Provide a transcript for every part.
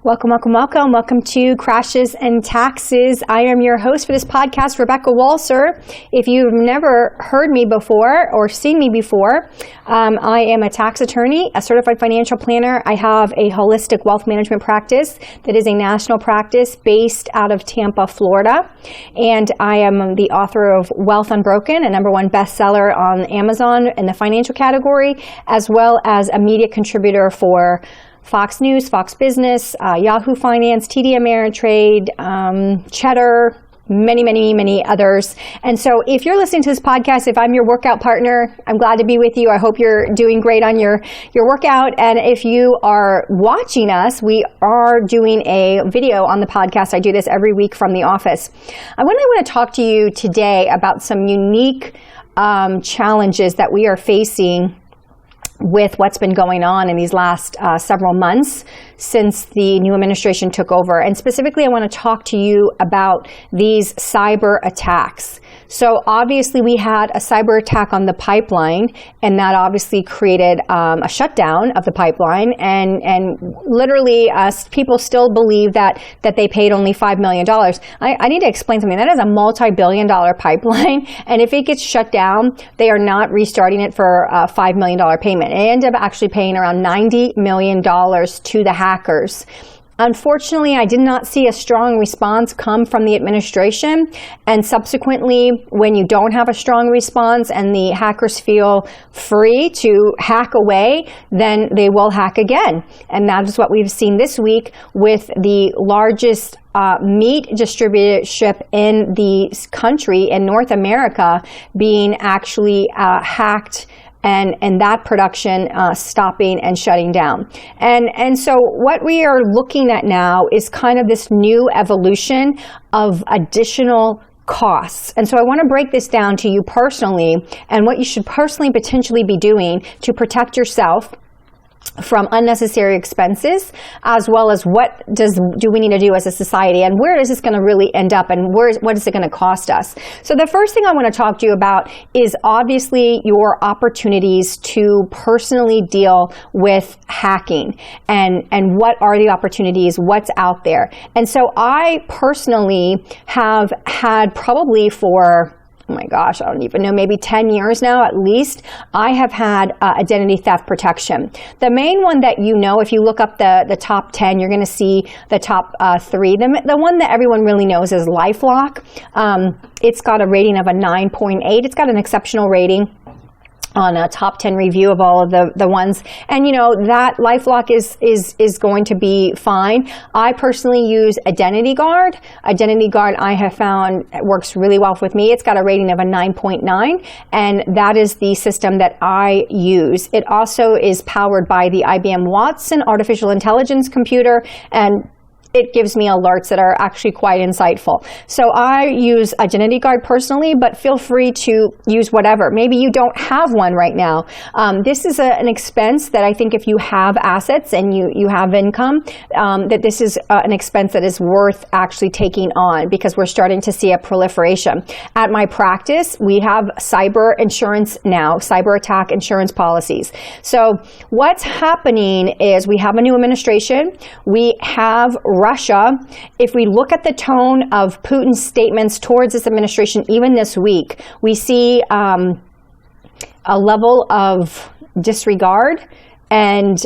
Welcome, welcome, welcome. Welcome to Crashes and Taxes. I am your host for this podcast, Rebecca Walser. If you've never heard me before or seen me before, I am a tax attorney, a certified financial planner. I have a holistic wealth management practice that is a national practice based out of Tampa, Florida. And I am the author of Wealth Unbroken, a #1 bestseller on Amazon in the financial category, as well as a media contributor for Fox News, Fox Business, Yahoo Finance, TD Ameritrade, Cheddar, many others. And so if you're listening to this podcast, if I'm your workout partner, I'm glad to be with you. I hope you're doing great on your workout. And if you are watching us, we are doing a video on the podcast. I do this every week from the office. I want to talk to you today about some unique challenges that we are facing with what's been going on in these last several months since the new administration took over. And specifically, I want to talk to you about these cyber attacks. So obviously, we had a cyber attack on the pipeline, and that obviously created a shutdown of the pipeline. And literally, people still believe that they paid only $5 million. I need to explain something. That is a multi-billion-dollar pipeline, and if it gets shut down, they are not restarting it for a $5 million payment. They end up actually paying around $90 million to the hackers. Unfortunately, I did not see a strong response come from the administration, and subsequently, when you don't have a strong response and the hackers feel free to hack away, then they will hack again. And that is what we've seen this week with the largest meat distributorship in the country, in North America, being actually hacked, and that production stopping and shutting down. And so what we are looking at now is kind of this new evolution of additional costs. And so I want to break this down to you personally and what you should personally potentially be doing to protect yourself from unnecessary expenses, as well as what do we need to do as a society, and where is this going to really end up, and what is it going to cost us? So the first thing I want to talk to you about is obviously your opportunities to personally deal with hacking, and what are the opportunities, what's out there. And so I personally have had probably for oh my gosh, I don't even know, maybe 10 years now at least, I have had identity theft protection. The main one that you know, if you look up the top 10, you're going to see the top 3. The one that everyone really knows is LifeLock. It's got a rating of a 9.8. It's got an exceptional rating on a top 10 review of all of the ones. And you know, that LifeLock is going to be fine. I personally use Identity Guard. Identity Guard I have found works really well with me. It's got a rating of a 9.9, and that is the system that I use. It also is powered by the IBM Watson artificial intelligence computer, and it gives me alerts that are actually quite insightful. So I use Identity Guard personally, but feel free to use whatever. Maybe you don't have one right now. This is an expense that I think if you have assets and you have income, that this is an expense that is worth actually taking on, because we're starting to see a proliferation. At my practice, we have cyber insurance now, cyber attack insurance policies. So what's happening is we have a new administration. We have Russia. If we look at the tone of Putin's statements towards this administration, even this week, we see a level of disregard and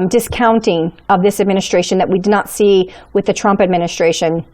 discounting of this administration that we did not see with the Trump administration.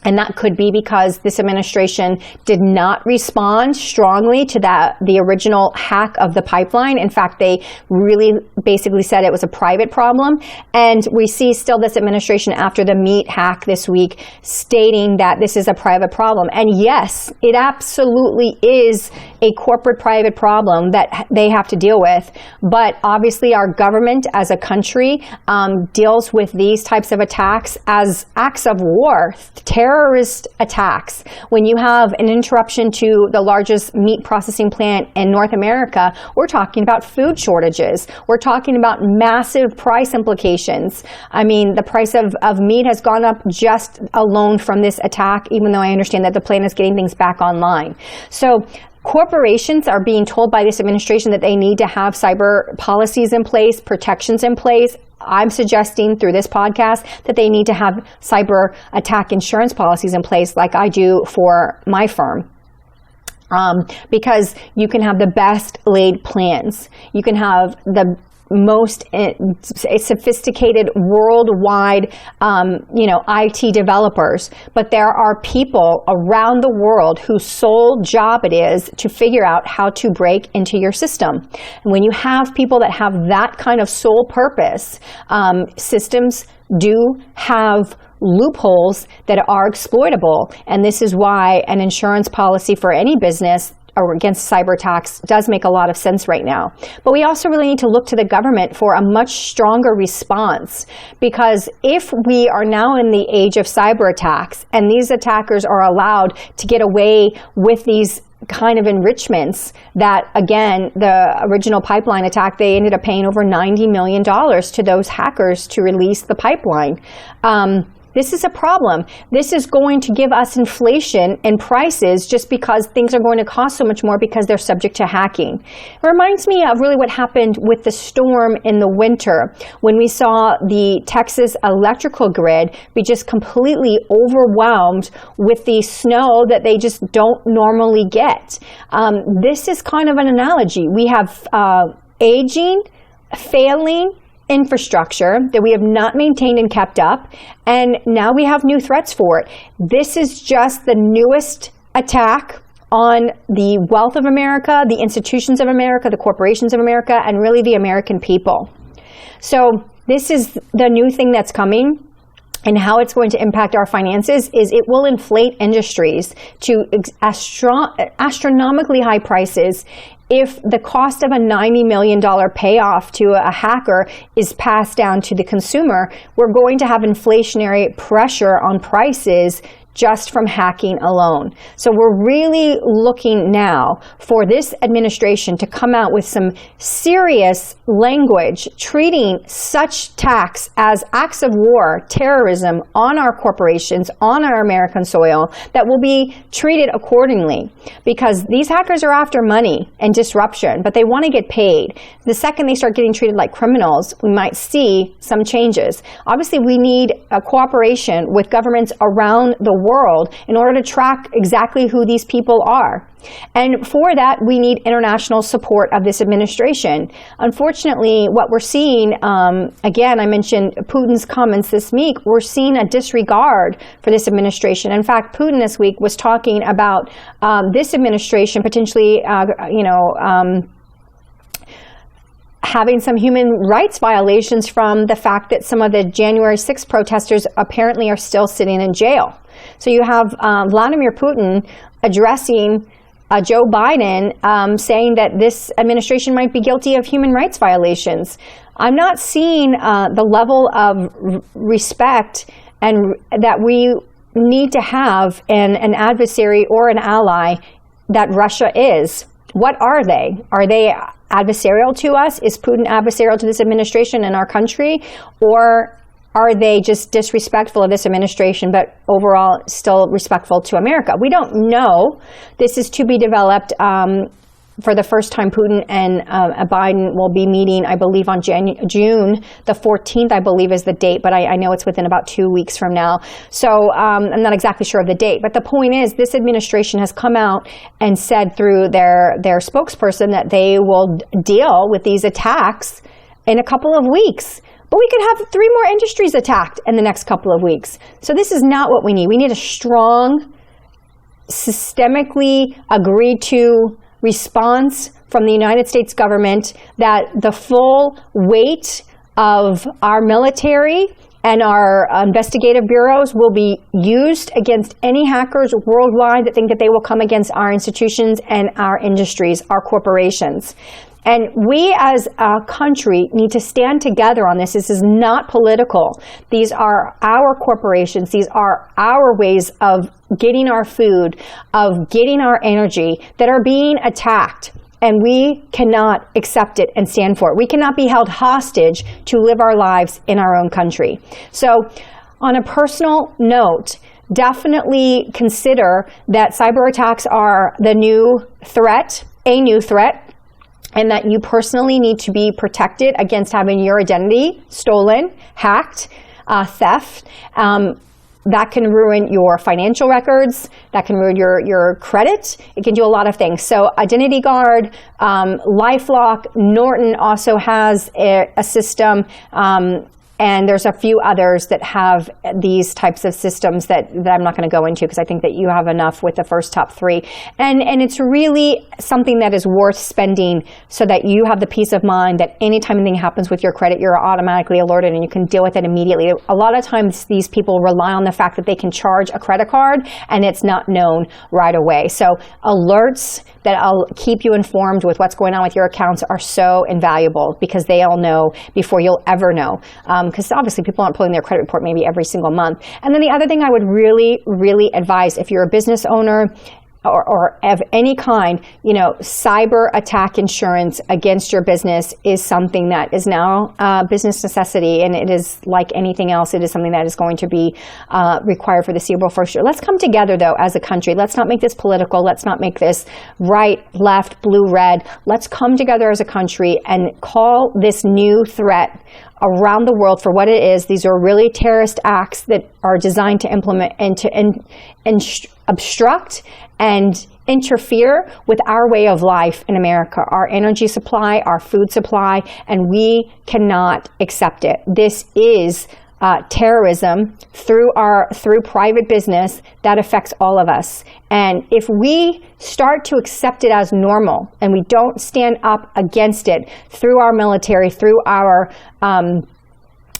And that could be because this administration did not respond strongly to the original hack of the pipeline. In fact, they really basically said it was a private problem. And we see still this administration after the meat hack this week stating that this is a private problem. And yes, it absolutely is a corporate private problem that they have to deal with. But obviously our government as a country deals with these types of attacks as acts of war, terrorist attacks. When you have an interruption to the largest meat processing plant in North America, we're talking about food shortages. We're talking about massive price implications. I mean, the price of meat has gone up just alone from this attack, even though I understand that the plant is getting things back online. So corporations are being told by this administration that they need to have cyber policies in place, protections in place. I'm suggesting through this podcast that they need to have cyber attack insurance policies in place like I do for my firm. Because you can have the best laid plans. You can have the most sophisticated worldwide, IT developers. But there are people around the world whose sole job it is to figure out how to break into your system. And when you have people that have that kind of sole purpose, systems do have loopholes that are exploitable. And this is why an insurance policy for any business or against cyber attacks does make a lot of sense right now. But we also really need to look to the government for a much stronger response, because if we are now in the age of cyber attacks and these attackers are allowed to get away with these kind of enrichments that, again, the original pipeline attack, they ended up paying over $90 million to those hackers to release the pipeline. This is a problem. This is going to give us inflation in prices just because things are going to cost so much more because they're subject to hacking. It reminds me of really what happened with the storm in the winter when we saw the Texas electrical grid be just completely overwhelmed with the snow that they just don't normally get. This is kind of an analogy. We have aging, failing infrastructure that we have not maintained and kept up, and now we have new threats for it. This is just the newest attack on the wealth of America, the institutions of America, the corporations of America, and really the American people. So this is the new thing that's coming. And how it's going to impact our finances is it will inflate industries to astronomically high prices. If the cost of a $90 million payoff to a hacker is passed down to the consumer, we're going to have inflationary pressure on prices just from hacking alone. So we're really looking now for this administration to come out with some serious language treating such attacks as acts of war, terrorism on our corporations, on our American soil, that will be treated accordingly. Because these hackers are after money and disruption, but they want to get paid. The second they start getting treated like criminals, we might see some changes. Obviously, we need a cooperation with governments around the world in order to track exactly who these people are. And for that, we need international support of this administration. Unfortunately, what we're seeing, again, I mentioned Putin's comments this week, we're seeing a disregard for this administration. In fact, Putin this week was talking about this administration potentially, having some human rights violations from the fact that some of the January 6th protesters apparently are still sitting in jail. So you have Vladimir Putin addressing Joe Biden, saying that this administration might be guilty of human rights violations. I'm not seeing the level of respect and that we need to have in an adversary or an ally that Russia is. What are they? Are they adversarial to us? Is Putin adversarial to this administration and our country? Or are they just disrespectful of this administration, but overall still respectful to America? We don't know. This is to be developed. For the first time, Putin and Biden will be meeting, I believe, on June the 14th, I believe is the date, but I know it's within about 2 weeks from now. So I'm not exactly sure of the date. But the point is, this administration has come out and said through their spokesperson that they will deal with these attacks in a couple of weeks. But we could have 3 more industries attacked in the next couple of weeks. So this is not what we need. We need a strong, systemically agreed to response from the United States government that the full weight of our military and our investigative bureaus will be used against any hackers worldwide that think that they will come against our institutions and our industries, our corporations. And we as a country need to stand together on this. This is not political. These are our corporations. These are our ways of getting our food, of getting our energy that are being attacked. And we cannot accept it and stand for it. We cannot be held hostage to live our lives in our own country. So on a personal note, definitely consider that cyber attacks are a new threat, and that you personally need to be protected against having your identity stolen, hacked, theft. That can ruin your financial records. That can ruin your credit. It can do a lot of things. So Identity Guard, LifeLock, Norton also has a system. And there's a few others that have these types of systems that I'm not going to go into, because I think that you have enough with the first top three. And it's really something that is worth spending so that you have the peace of mind that anytime anything happens with your credit, you're automatically alerted and you can deal with it immediately. A lot of times these people rely on the fact that they can charge a credit card and it's not known right away. So alerts that'll keep you informed with what's going on with your accounts are so invaluable, because they all know before you'll ever know. Because obviously people aren't pulling their credit report maybe every single month. And then the other thing I would really, really advise, if you're a business owner or of any kind, cyber attack insurance against your business is something that is now business necessity, and it is like anything else. It is something that is going to be required for the foreseeable future. Let's come together, though, as a country. Let's not make this political. Let's not make this right, left, blue, red. Let's come together as a country and call this new threat around the world for what it is. These are really terrorist acts that are designed to implement and to obstruct and interfere with our way of life in America, our energy supply, our food supply, and we cannot accept it. This is terrorism through private business that affects all of us. And if we start to accept it as normal and we don't stand up against it through our military, through our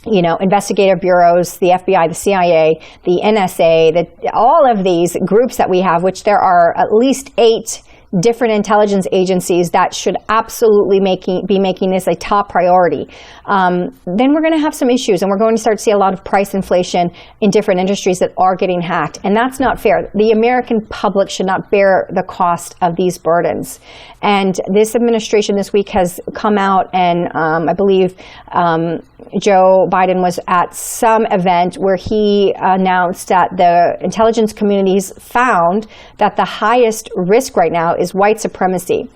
investigative bureaus, the FBI, the CIA, the NSA, all of these groups that we have, which there are at least 8 different intelligence agencies that should absolutely be making this a top priority, then we're going to have some issues, and we're going to start to see a lot of price inflation in different industries that are getting hacked. And that's not fair. The American public should not bear the cost of these burdens. And this administration this week has come out, and I believe Joe Biden was at some event where he announced that the intelligence communities found that the highest risk right now is white supremacy.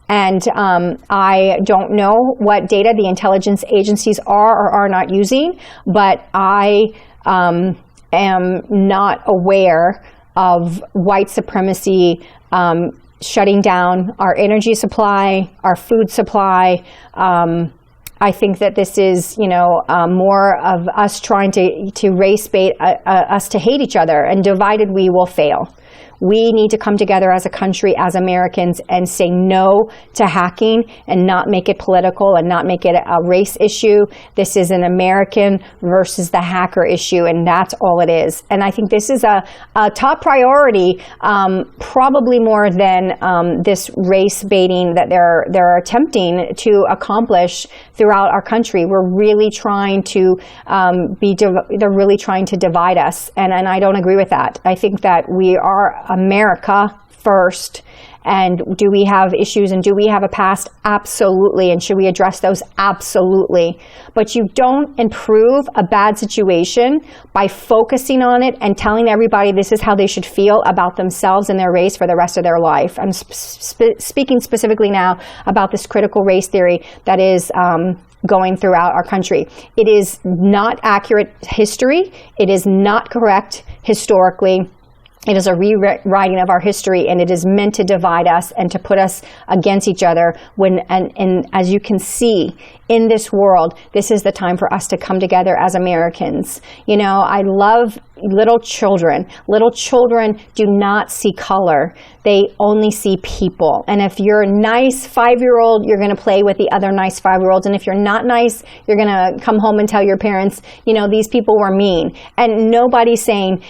And I don't know what data the intelligence agencies are or are not using, but I am not aware of white supremacy shutting down our energy supply, our food supply. I think that this is, more of us trying to race bait us to hate each other, and divided we will fail. We need to come together as a country, as Americans, and say no to hacking and not make it political and not make it a race issue. This is an American versus the hacker issue, and that's all it is. And I think this is a top priority, probably more than this race baiting that they're attempting to accomplish throughout our country. We're really trying to they're really trying to divide us, and I don't agree with that. I think that we are America first. And do we have issues and do we have a past? Absolutely. And should we address those? Absolutely. But you don't improve a bad situation by focusing on it and telling everybody this is how they should feel about themselves and their race for the rest of their life. I'm speaking specifically now about this critical race theory that is going throughout our country. It is not accurate history. It is not correct historically. It is a rewriting of our history, and it is meant to divide us and to put us against each other. And as you can see in this world, this is the time for us to come together as Americans. I love little children. Little children do not see color. They only see people. And if you're a nice 5-year-old, you're going to play with the other nice 5-year-olds. And if you're not nice, you're going to come home and tell your parents, these people were mean. And nobody's saying,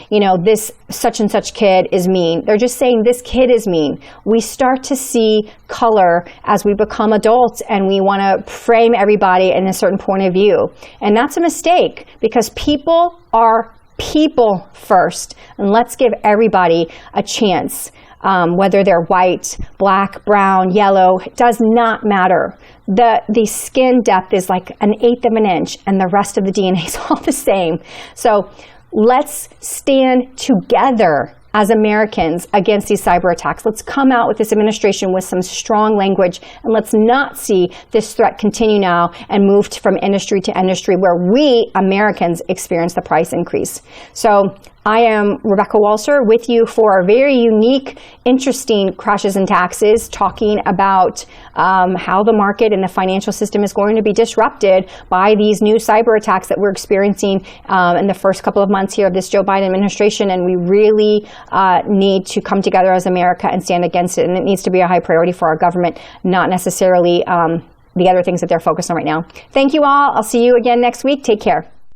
this such and such kid is mean. They're just saying this kid is mean. We start to see color as we become adults, and we want to frame everybody in a certain point of view. And that's a mistake, because people are people first. And let's give everybody a chance, whether they're white, black, brown, yellow, it does not matter. The skin depth is like 1/8 of an inch, and the rest of the DNA is all the same. So let's stand together as Americans against these cyber attacks. Let's come out with this administration with some strong language, and let's not see this threat continue now and move from industry to industry where we Americans experience the price increase. So I am Rebecca Walser with you for a very unique, interesting Crashes and Taxes, talking about how the market and the financial system is going to be disrupted by these new cyber attacks that we're experiencing in the first couple of months here of this Joe Biden administration. And we really need to come together as America and stand against it. And it needs to be a high priority for our government, not necessarily the other things that they're focused on right now. Thank you all. I'll see you again next week. Take care.